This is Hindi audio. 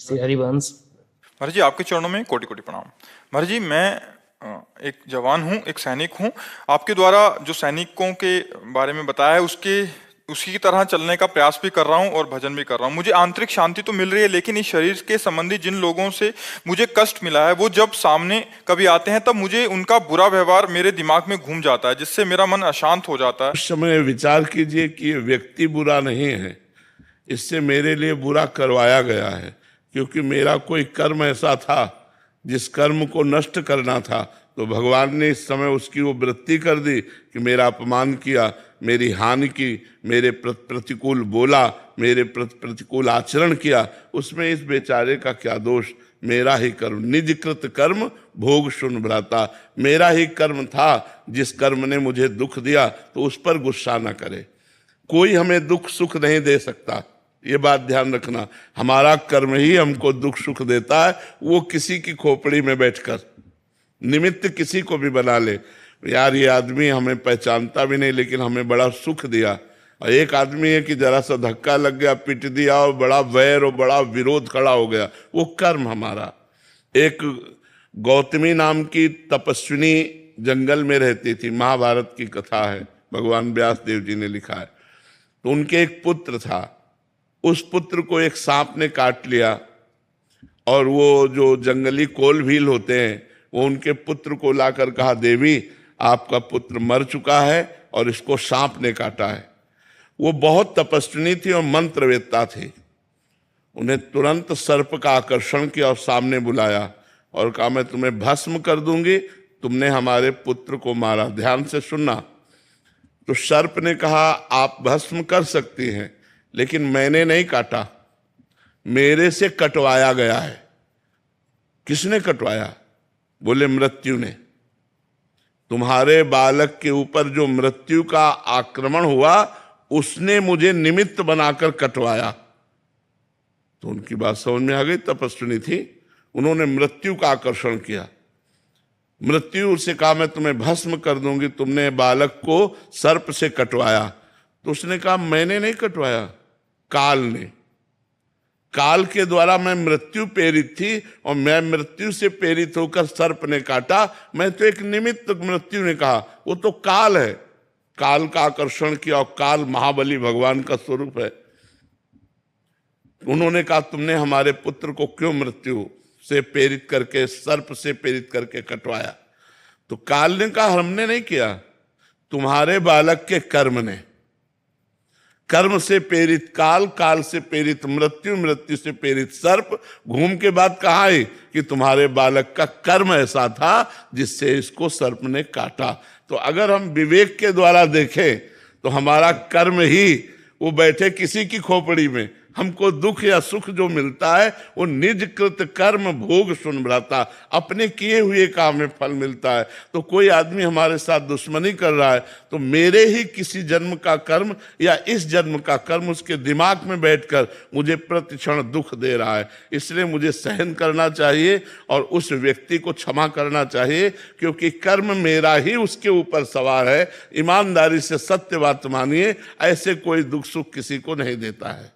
श्री हरिवंश। महाराज जी आपके चरणों में कोटि कोटि प्रणाम। महाराज जी मैं एक जवान हूँ, एक सैनिक हूँ। आपके द्वारा जो सैनिकों के बारे में बताया है उसी की तरह चलने का प्रयास भी कर रहा हूँ और भजन भी कर रहा हूँ। मुझे आंतरिक शांति तो मिल रही है, लेकिन इस शरीर के संबंधी जिन लोगों से मुझे कष्ट मिला है वो जब सामने कभी आते हैं तब मुझे उनका बुरा व्यवहार मेरे दिमाग में घूम जाता है, जिससे मेरा मन अशांत हो जाता है। उस समय विचार कीजिए कि ये व्यक्ति बुरा नहीं है, इससे मेरे लिए बुरा करवाया गया है, क्योंकि मेरा कोई कर्म ऐसा था जिस कर्म को नष्ट करना था। तो भगवान ने इस समय उसकी वो वृत्ति कर दी कि मेरा अपमान किया, मेरी हानि की, मेरे प्रतिकूल बोला, मेरे प्रतिकूल आचरण किया। उसमें इस बेचारे का क्या दोष? मेरा ही कर्म, निजकृत कर्म भोग सुन भ्राता। मेरा ही कर्म था जिस कर्म ने मुझे दुख दिया, तो उस पर गुस्सा न करे। कोई हमें दुख सुख नहीं दे सकता, ये बात ध्यान रखना। हमारा कर्म ही हमको दुख सुख देता है। वो किसी की खोपड़ी में बैठकर निमित्त किसी को भी बना ले, यार ये आदमी हमें पहचानता भी नहीं लेकिन हमें बड़ा सुख दिया। और एक आदमी है कि जरा सा धक्का लग गया, पिट दिया और बड़ा वैर और बड़ा विरोध खड़ा हो गया, वो कर्म हमारा। एक गौतमी नाम की तपस्विनी जंगल में रहती थी, महाभारत की कथा है, भगवान व्यास देव जी ने लिखा है। तो उनके एक पुत्र था, उस पुत्र को एक सांप ने काट लिया और वो जो जंगली कोल भील होते हैं वो उनके पुत्र को लाकर कहा, देवी आपका पुत्र मर चुका है और इसको सांप ने काटा है। वो बहुत तपस्विनी थी और मंत्रवेत्ता थी। उन्हें तुरंत सर्प का आकर्षण किया और सामने बुलाया और कहा, मैं तुम्हें भस्म कर दूंगी, तुमने हमारे पुत्र को मारा, ध्यान से सुनना। तो सर्प ने कहा, आप भस्म कर सकती हैं, लेकिन मैंने नहीं काटा, मेरे से कटवाया गया है। किसने कटवाया? बोले मृत्यु ने। तुम्हारे बालक के ऊपर जो मृत्यु का आक्रमण हुआ उसने मुझे निमित्त बनाकर कटवाया। तो उनकी बात समझ में आ गई, तपस्विनी थी, उन्होंने मृत्यु का आकर्षण किया। मृत्यु से कहा, मैं तुम्हें भस्म कर दूंगी, तुमने बालक को सर्प से कटवाया। तो उसने कहा, मैंने नहीं कटवाया, काल ने। काल के द्वारा मैं मृत्यु प्रेरित थी और मैं मृत्यु से प्रेरित होकर सर्प ने काटा। मैं तो एक निमित्त, मृत्यु ने कहा, वो तो काल है। काल का आकर्षण किया और काल महाबली भगवान का स्वरूप है। उन्होंने कहा, तुमने हमारे पुत्र को क्यों मृत्यु से प्रेरित करके, सर्प से प्रेरित करके कटवाया? तो काल ने कहा, हमने नहीं किया, तुम्हारे बालक के कर्म ने। कर्म से प्रेरित काल, काल से प्रेरित मृत्यु, मृत्यु से प्रेरित सर्प। घूम के बाद कहा है कि तुम्हारे बालक का कर्म ऐसा था जिससे इसको सर्प ने काटा। तो अगर हम विवेक के द्वारा देखें तो हमारा कर्म ही, वो बैठे किसी की खोपड़ी में, हमको दुख या सुख जो मिलता है वो निजकृत कर्म भोग सुन भ्राता, अपने किए हुए काम में फल मिलता है। तो कोई आदमी हमारे साथ दुश्मनी कर रहा है तो मेरे ही किसी जन्म का कर्म या इस जन्म का कर्म उसके दिमाग में बैठकर मुझे प्रतिक्षण दुख दे रहा है। इसलिए मुझे सहन करना चाहिए और उस व्यक्ति को क्षमा करना चाहिए, क्योंकि कर्म मेरा ही उसके ऊपर सवार है। ईमानदारी से सत्य बात मानिए, ऐसे कोई दुख सुख किसी को नहीं देता है।